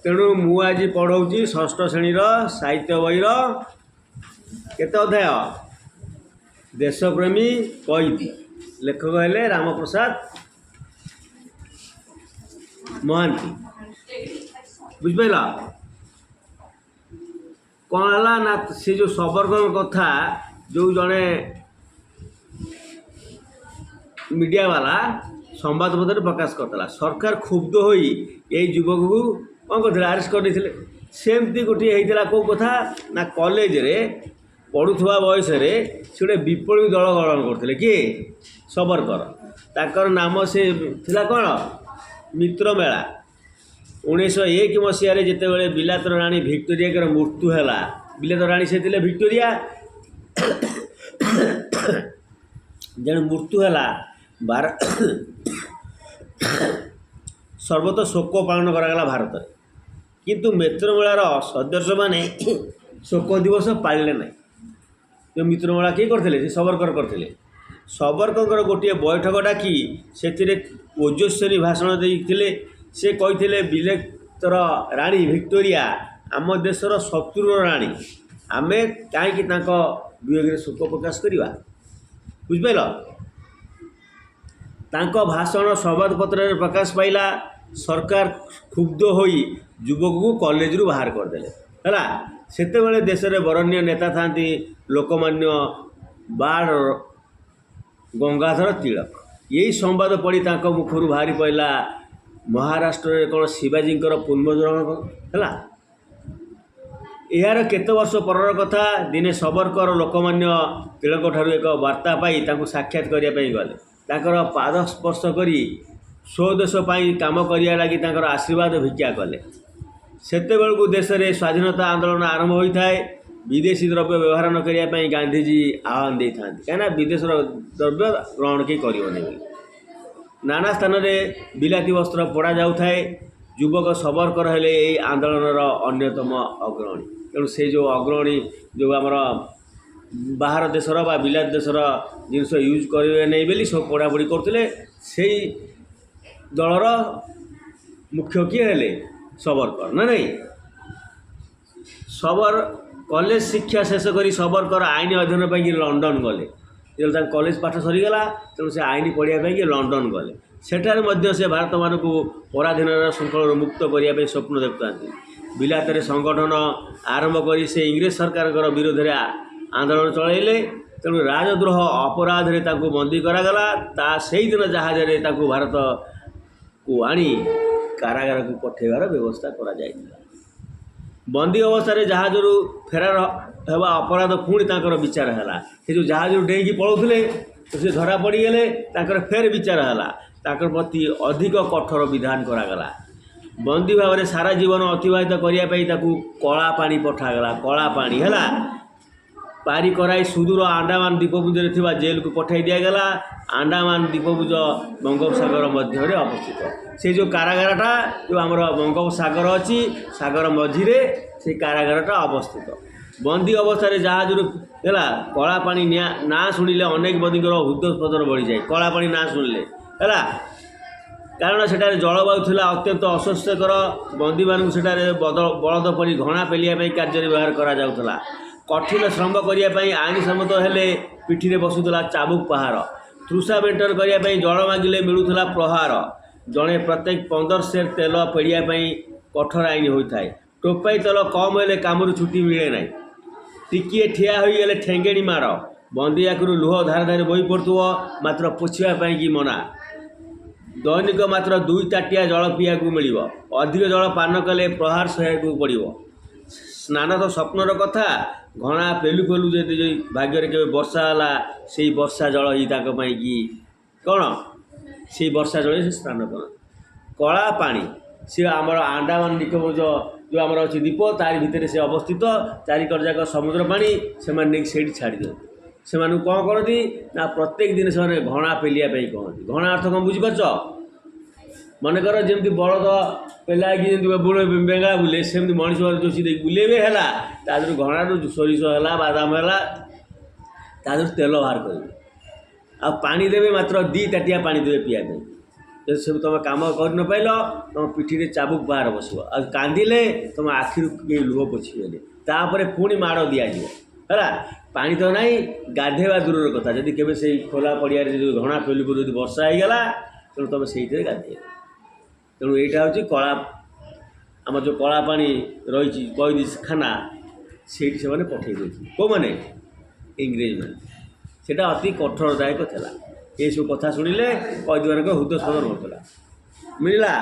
तेणु मु आज पढ़ाऊँ षष्ठ श्रेणीर साहित्य बहीर केते अध्याय देशप्रेमी कैदी लेखक हेले रामप्रसाद महांती बुझिपाल कौन है ना से जो सबरकर कथा जो जड़े मीडिया वाला संवादपत्र प्रकाश करता सरकार क्षुब्ध हो युवक को कौन करते आरेस्ट करते सेमती गोटे होता कौ कथा ना कॉलेज रे पढ़ुवा बयस से गोटे विप्लवी दल गठन करते किए सबरकर ताकर नाम से थिला कौन मित्र मेला 1901 मसीह जिते बिलातर राणी भिक्टोरिया मृत्यु है बिलातर राणी से भिक्टोरिया जन मृत्यु है सर्वत शोक पालन करागला भारत में किंतु मित्रमेलार सदस्य मैंने शोक दिवस पालिले ना जो मित्रमेला किए करते सबरकर करते सबरकर गोटे बैठक डाकी से ओजस्वी भाषण देते से कही बिलेतर राणी भिक्टोरिया आम देशर शत्रुर राणी आमे कहीं वियोग शोक प्रकाश करवा बुझिपाल तांको भाषण संवादपत्र प्रकाश पाइला सरकार क्षुब्ध हो युवक को कॉलेज रु बाहर करदे है सेते देश में बरण्य नेता था लोकमान्य बाळ गंगाधर तिलक यही संवाद पढ़ी मुखर बाहरी पड़ा महाराष्ट्र कौन शिवाजी पुनर्जन्म है यार केते वर्ष परर कथा दिने सबरकर लोकमान्य तिलक ठारू एक वार्ता पाई साक्षात करने गले ताकर पाद स्पर्श करी स्वदेश काम करने लगी आशीर्वाद भिक्षा कले सेते बेलू देश में स्वाधीनता आंदोलन आरंभ होता है विदेशी द्रव्य व्यवहार न करने गांधीजी आह्वान दे था कहीं विदेश द्रव्य ग्रहण के कर नाना स्थान में बिलाती वस्त्र पड़ा जाए युवक सबरकर हेले यही आंदोलन अन्यतम अग्रणी तेणु से जो अग्रणी जो आमर बाहर देशर बा बिलात देशर जिनस यूज करेंगे नहीं बोली सब पढ़ापढ़ी करते से दलर मुख्य किए हेले सबरकर ना नहीं सबर कॉलेज शिक्षा शेष कर सबरकर आईन अध्ययन पर लंडन गले जो कॉलेज पाठ सरीगला तेणु से आईन पढ़ाई लंडन गले सेठारे से भारत मान को पराधीन श्रृंखल मुक्त करने स्वप्न देखता बिलातर संगठन आरंभ कर से इंग्रेज सरकार विरोध में आंदोलन चलैले तेणु राजद्रोह अपराध रे ताकू बंदी करागला से दिन जहाज रे भारत को आनी कारागार को पठेबार व्यवस्था करा जायतिला बंदी अवस्था जहाज रु फेरार हेबा अपराध पुणी ताकर विचार है से जो जहाज रु डेईकी पलाउथिले तो से धरा पड़गले फेर विचार है ताकर प्रति अधिक कठोर विधान करागला बंदी भाव में सारा जीवन अतिबाहित करने कला पानी पठागला कला पानी है पारी कराई सुदूर आंडामान द्वीपपुंज में जेल को पठाई दिगला आंडामान द्वीपपुंज बंगोपसागर मध्य अवस्थित से जो कारागारटा जो आम बंगोपसागर अच्छी सागर मझीरे से कारागारटा अवस्थित बंदी अवस्था जहाज है कला पानी ना शुणिले अनेक बंदी हृदय बढ़ी जाए कला पानी ना शुणिले है कारण सेठारे जलवायु थिला अत्यंत अस्वास्थ्यकर बंदी मानू सेठारे बलद पड़ी घणा पेलिया कार्य व्यवहार करा जाउथला कठिन श्रम करने आईन सम्मत हेले पिठी बसुला चाबुक पहाड़ तृषा मेंटेन करने जल मागिले मिलूला प्रहार जड़े प्रत्येक 15 सेर तेल पेड़ापी कठोर आईन होता है टोपाई तेल कम हेले काम छुट्टी मिले ना टिकिए ठिया होगले ठेंगेणी मार बंदी आखिर लुह धार धार बही पड़ू मात्र पोछापी कि मना दैनिक मात्र 2 ताटिया जल पीवा को मिल अधिक जल पान कले प्रहार सहू पड़ो स्नान तो स्वप्नर कथा घना पेलू पेलू जब भाग्य के वर्षा है से वर्षा जल ही कि कौन से वर्षा जल से स्नान कर कला पानी सी आमर आंडामान निकोबर जो आमर अच्छी द्वीप तार भितर से अवस्थित चारिकड़ जाक समुद्र पानी से छाड़ी दिखते से कौन करती ना प्रत्येक दिन से घना पेलियापी कहती घना अर्थ कौन बुझीपार मनकर जमी बलद पेलाइकी बुले बेंगा बुले सेमती मनीष जो सी बुलेबे है तादर घना सोरिष है बादाम है तादर तेल बाहर करेंगे आ पानी देवे मात्र 2 ताटिया पानी देवे पीवा ଯଦି ସବୁ ତୁମେ କାମ କରି ନ ପାଇଲ ତୁମ ପିଠିରେ ଚାବୁକ ବାହାର ବସିବ, ଆଉ କାନ୍ଦିଲେ ତୁମ ଆଖିରୁ କେହି ଲୁହ ପୋଛିବେନି, ତାପରେ ପୁଣି ମାଡ଼ ଦିଆଯିବ ହେଲା। ପାଣି ତ ନାହିଁ, ଗାଧେଇବା ଦୂରର କଥା, ଯଦି କେବେ ସେଇ ଖୋଲା ପଡ଼ିଆରେ ଯଦି ଘଣା ଫେଲୁକୁ ଯଦି ବର୍ଷା ହେଇଗଲା ତେଣୁ ତୁମେ ସେଇଥିରେ ଗାଧେଇବ। ତେଣୁ ଏଇଟା ହେଉଛି କଳା, ଆମର ଯେଉଁ କଳା ପାଣି ରହିଛି କଏଦୀଖାନା, ସେଇଠି ସେମାନେ ପଠାଇ ଦେଉଛନ୍ତି। କେଉଁମାନେ? ଇଂରେଜମାନେ। ସେଇଟା ଅତି କଠୋରଦାୟକ ଥିଲା। ଏସବୁ କଥା ଶୁଣିଲେ କଏଦୀମାନଙ୍କ ହୃଦୟ ସ୍ପନ୍ଦନ ହେଉଥିଲା। ମିଳିଲା।